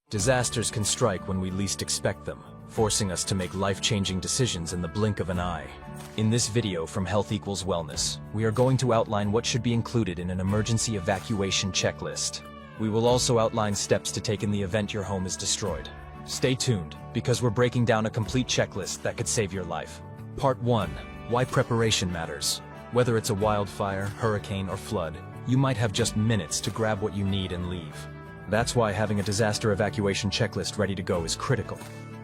Disasters can strike when we least expect them, forcing us to make life-changing decisions in the blink of an eye. In this video from Health Equals Wellness, we are going to outline what should be included in an emergency evacuation checklist. We will also outline steps to take in the event your home is destroyed. Stay tuned, because we're breaking down a complete checklist that could save your life. Part 1. Why preparation matters. Whether it's a wildfire, hurricane, or flood, you might have just minutes to grab what you need and leave. That's why having a disaster evacuation checklist ready to go is critical.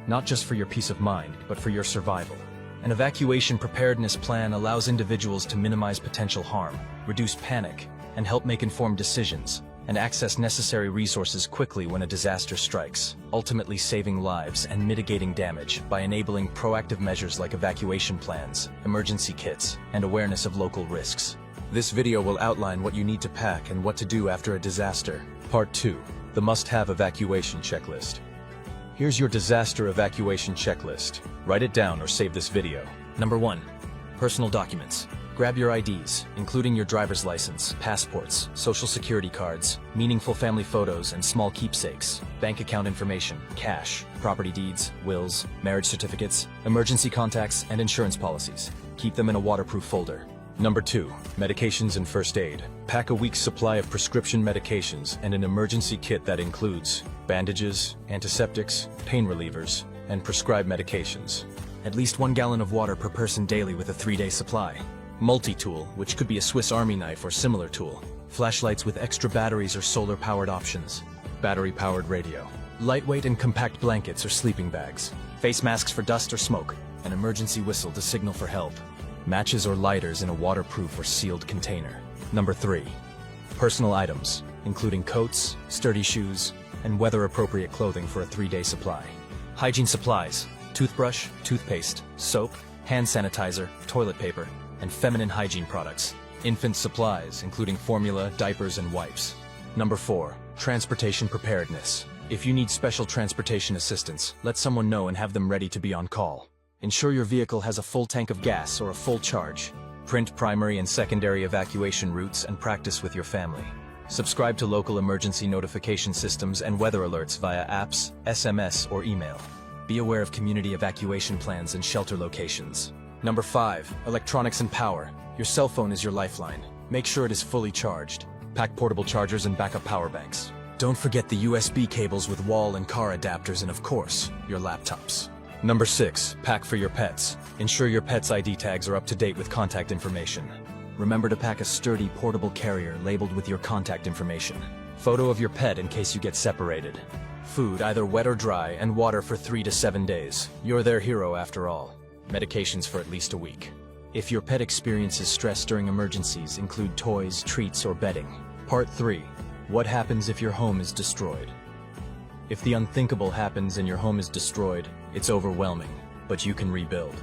Not just for your peace of mind, but for your survival. An evacuation preparedness plan allows individuals to minimize potential harm, reduce panic, and help make informed decisions, and access necessary resources quickly when a disaster strikes, ultimately saving lives and mitigating damage by enabling proactive measures like evacuation plans, emergency kits, and awareness of local risks. This video will outline what you need to pack and what to do after a disaster. Part 2. The must-have evacuation checklist. Here's your disaster evacuation checklist. Write it down or save this video. Number 1. Personal documents. Grab your IDs, including your driver's license, passports, social security cards, meaningful family photos, and small keepsakes, bank account information, cash, property deeds, wills, marriage certificates, emergency contacts, and insurance policies. Keep them in a waterproof folder. Number 2. Medications and first aid. Pack a week's supply of prescription medications and an emergency kit that includes bandages, antiseptics, pain relievers, and prescribed medications. At least 1 gallon of water per person daily with a 3-day supply. Multi-tool, which could be a Swiss Army knife or similar tool. Flashlights with extra batteries or solar-powered options. Battery-powered radio. Lightweight and compact blankets or sleeping bags. Face masks for dust or smoke. An emergency whistle to signal for help. Matches or lighters in a waterproof or sealed container. Number 3. Personal items, including coats, sturdy shoes, and weather-appropriate clothing for a 3-day supply. Hygiene supplies, toothbrush, toothpaste, soap, hand sanitizer, toilet paper, and feminine hygiene products. Infant supplies, including formula, diapers, and wipes. Number 4. Transportation preparedness. If you need special transportation assistance, let someone know and have them ready to be on call. Ensure your vehicle has a full tank of gas or a full charge. Print primary and secondary evacuation routes and practice with your family. Subscribe to local emergency notification systems and weather alerts via apps, SMS, or email. Be aware of community evacuation plans and shelter locations. Number 5. Electronics and power. Your cell phone is your lifeline. Make sure it is fully charged. Pack portable chargers and backup power banks. Don't forget the USB cables with wall and car adapters and, of course, your laptops. Number 6. Pack for your pets. Ensure your pet's ID tags are up to date with contact information. Remember to pack a sturdy portable carrier labeled with your contact information. Photo of your pet in case you get separated. Food, either wet or dry, and water for 3 to 7 days. You're their hero after all. Medications for at least a week. If your pet experiences stress during emergencies, include toys, treats, or bedding. Part 3. What happens if your home is destroyed? If the unthinkable happens and your home is destroyed, it's overwhelming, but you can rebuild.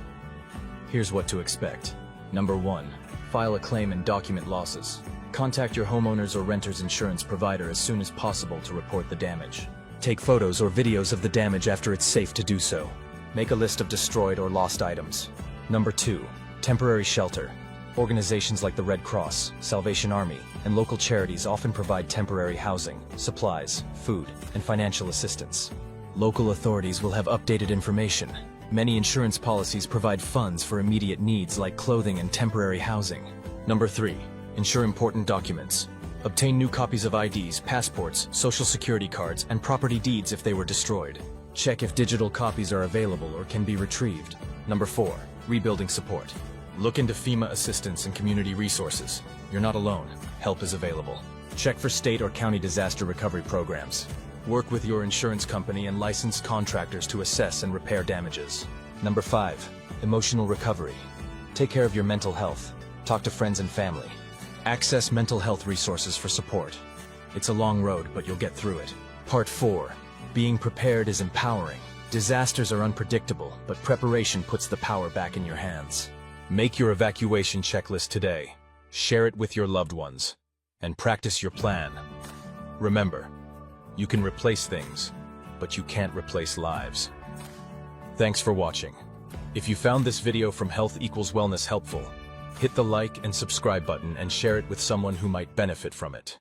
Here's what to expect. Number 1. File a claim and document losses. Contact your homeowner's or renter's insurance provider as soon as possible to report the damage. Take photos or videos of the damage after it's safe to do so. Make a list of destroyed or lost items. Number 2. Temporary shelter. Organizations like the Red Cross, Salvation Army, and local charities often provide temporary housing, supplies, food, and financial assistance. Local authorities will have updated information. Many insurance policies provide funds for immediate needs like clothing and temporary housing. Number 3. Ensure important documents. Obtain new copies of IDs, passports, social security cards, and property deeds if they were destroyed. Check if digital copies are available or can be retrieved. Number 4. Rebuilding support. Look into FEMA assistance and community resources. You're not alone. Help is available. Check for state or county disaster recovery programs. Work with your insurance company and licensed contractors to assess and repair damages. Number 5. Emotional recovery. Take care of your mental health. Talk to friends and family. Access mental health resources for support. It's a long road, but you'll get through it. Part 4. Being prepared is empowering. Disasters are unpredictable, but preparation puts the power back in your hands. Make your evacuation checklist today. Share it with your loved ones. And practice your plan. Remember, you can replace things, but you can't replace lives. Thanks for watching. If you found this video from Health Equals Wellness helpful, hit the like and subscribe button and share it with someone who might benefit from it.